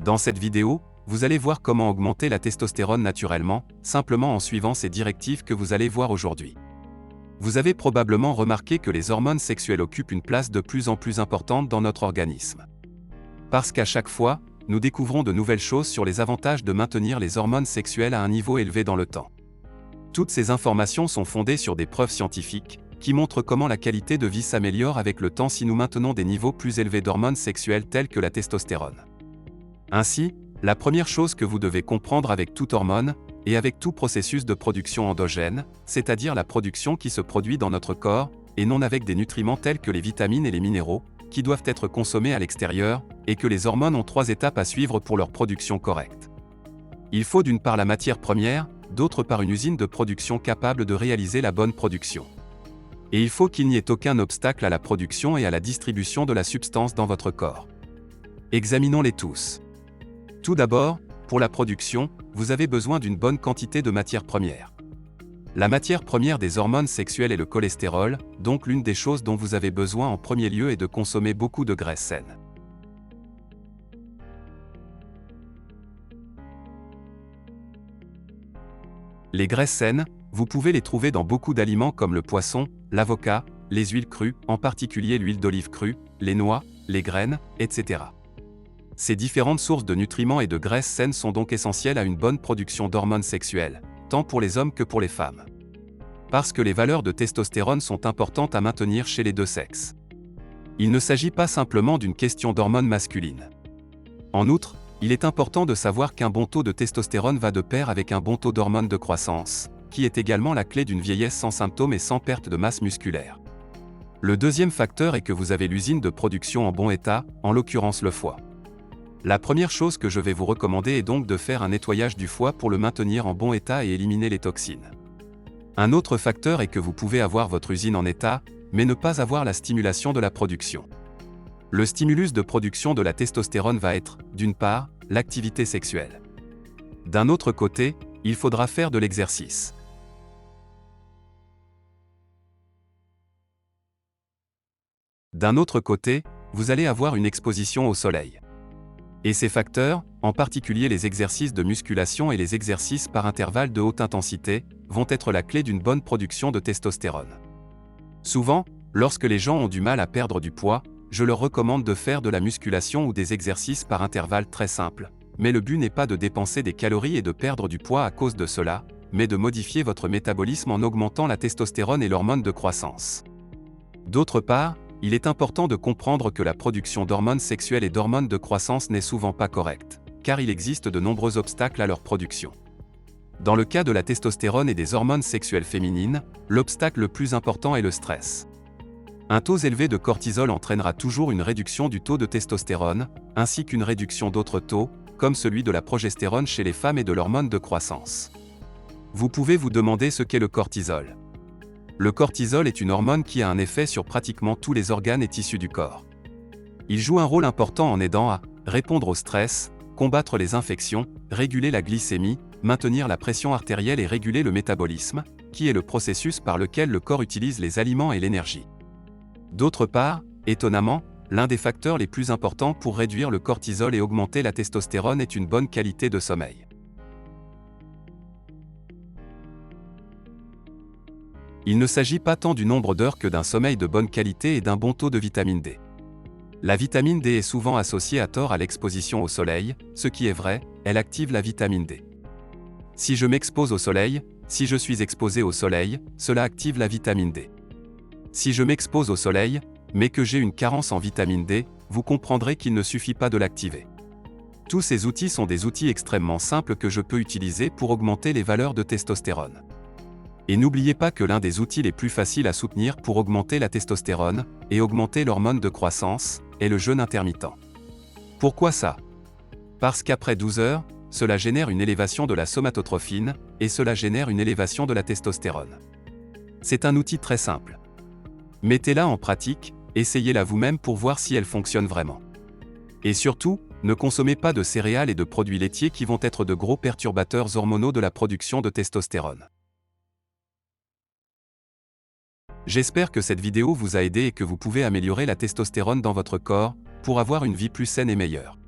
Dans cette vidéo, vous allez voir comment augmenter la testostérone naturellement, simplement en suivant ces directives que vous allez voir aujourd'hui. Vous avez probablement remarqué que les hormones sexuelles occupent une place de plus en plus importante dans notre organisme. Parce qu'à chaque fois, nous découvrons de nouvelles choses sur les avantages de maintenir les hormones sexuelles à un niveau élevé dans le temps. Toutes ces informations sont fondées sur des preuves scientifiques, qui montrent comment la qualité de vie s'améliore avec le temps si nous maintenons des niveaux plus élevés d'hormones sexuelles telles que la testostérone. Ainsi, la première chose que vous devez comprendre avec toute hormone, et avec tout processus de production endogène, c'est-à-dire la production qui se produit dans notre corps, et non avec des nutriments tels que les vitamines et les minéraux, qui doivent être consommés à l'extérieur, et que les hormones ont 3 étapes à suivre pour leur production correcte. Il faut d'une part la matière première, d'autre part une usine de production capable de réaliser la bonne production. Et il faut qu'il n'y ait aucun obstacle à la production et à la distribution de la substance dans votre corps. Examinons-les tous. Tout d'abord, pour la production, vous avez besoin d'une bonne quantité de matière première. La matière première des hormones sexuelles est le cholestérol, donc l'une des choses dont vous avez besoin en premier lieu est de consommer beaucoup de graisses saines. Les graisses saines, vous pouvez les trouver dans beaucoup d'aliments comme le poisson, l'avocat, les huiles crues, en particulier l'huile d'olive crue, les noix, les graines, etc. Ces différentes sources de nutriments et de graisses saines sont donc essentielles à une bonne production d'hormones sexuelles, tant pour les hommes que pour les femmes. Parce que les valeurs de testostérone sont importantes à maintenir chez les deux sexes. Il ne s'agit pas simplement d'une question d'hormones masculines. En outre, il est important de savoir qu'un bon taux de testostérone va de pair avec un bon taux d'hormones de croissance, qui est également la clé d'une vieillesse sans symptômes et sans perte de masse musculaire. Le deuxième facteur est que vous avez l'usine de production en bon état, en l'occurrence le foie. La première chose que je vais vous recommander est donc de faire un nettoyage du foie pour le maintenir en bon état et éliminer les toxines. Un autre facteur est que vous pouvez avoir votre usine en état, mais ne pas avoir la stimulation de la production. Le stimulus de production de la testostérone va être, d'une part, l'activité sexuelle. D'un autre côté, il faudra faire de l'exercice. D'un autre côté, vous allez avoir une exposition au soleil. Et ces facteurs, en particulier les exercices de musculation et les exercices par intervalles de haute intensité, vont être la clé d'une bonne production de testostérone. Souvent, lorsque les gens ont du mal à perdre du poids, je leur recommande de faire de la musculation ou des exercices par intervalles très simples. Mais le but n'est pas de dépenser des calories et de perdre du poids à cause de cela, mais de modifier votre métabolisme en augmentant la testostérone et l'hormone de croissance. D'autre part, il est important de comprendre que la production d'hormones sexuelles et d'hormones de croissance n'est souvent pas correcte, car il existe de nombreux obstacles à leur production. Dans le cas de la testostérone et des hormones sexuelles féminines, l'obstacle le plus important est le stress. Un taux élevé de cortisol entraînera toujours une réduction du taux de testostérone, ainsi qu'une réduction d'autres taux, comme celui de la progestérone chez les femmes et de l'hormone de croissance. Vous pouvez vous demander ce qu'est le cortisol. Le cortisol est une hormone qui a un effet sur pratiquement tous les organes et tissus du corps. Il joue un rôle important en aidant à répondre au stress, combattre les infections, réguler la glycémie, maintenir la pression artérielle et réguler le métabolisme, qui est le processus par lequel le corps utilise les aliments et l'énergie. D'autre part, étonnamment, l'un des facteurs les plus importants pour réduire le cortisol et augmenter la testostérone est une bonne qualité de sommeil. Il ne s'agit pas tant du nombre d'heures que d'un sommeil de bonne qualité et d'un bon taux de vitamine D. La vitamine D est souvent associée à tort à l'exposition au soleil, ce qui est vrai, elle active la vitamine D. Si je m'expose au soleil, si je suis exposé au soleil, cela active la vitamine D. Si je m'expose au soleil, mais que j'ai une carence en vitamine D, vous comprendrez qu'il ne suffit pas de l'activer. Tous ces outils sont des outils extrêmement simples que je peux utiliser pour augmenter les valeurs de testostérone. Et n'oubliez pas que l'un des outils les plus faciles à soutenir pour augmenter la testostérone, et augmenter l'hormone de croissance, est le jeûne intermittent. Pourquoi ça? Parce qu'après 12 heures, cela génère une élévation de la somatotrophine, et cela génère une élévation de la testostérone. C'est un outil très simple. Mettez-la en pratique, essayez-la vous-même pour voir si elle fonctionne vraiment. Et surtout, ne consommez pas de céréales et de produits laitiers qui vont être de gros perturbateurs hormonaux de la production de testostérone. J'espère que cette vidéo vous a aidé et que vous pouvez améliorer la testostérone dans votre corps, pour avoir une vie plus saine et meilleure.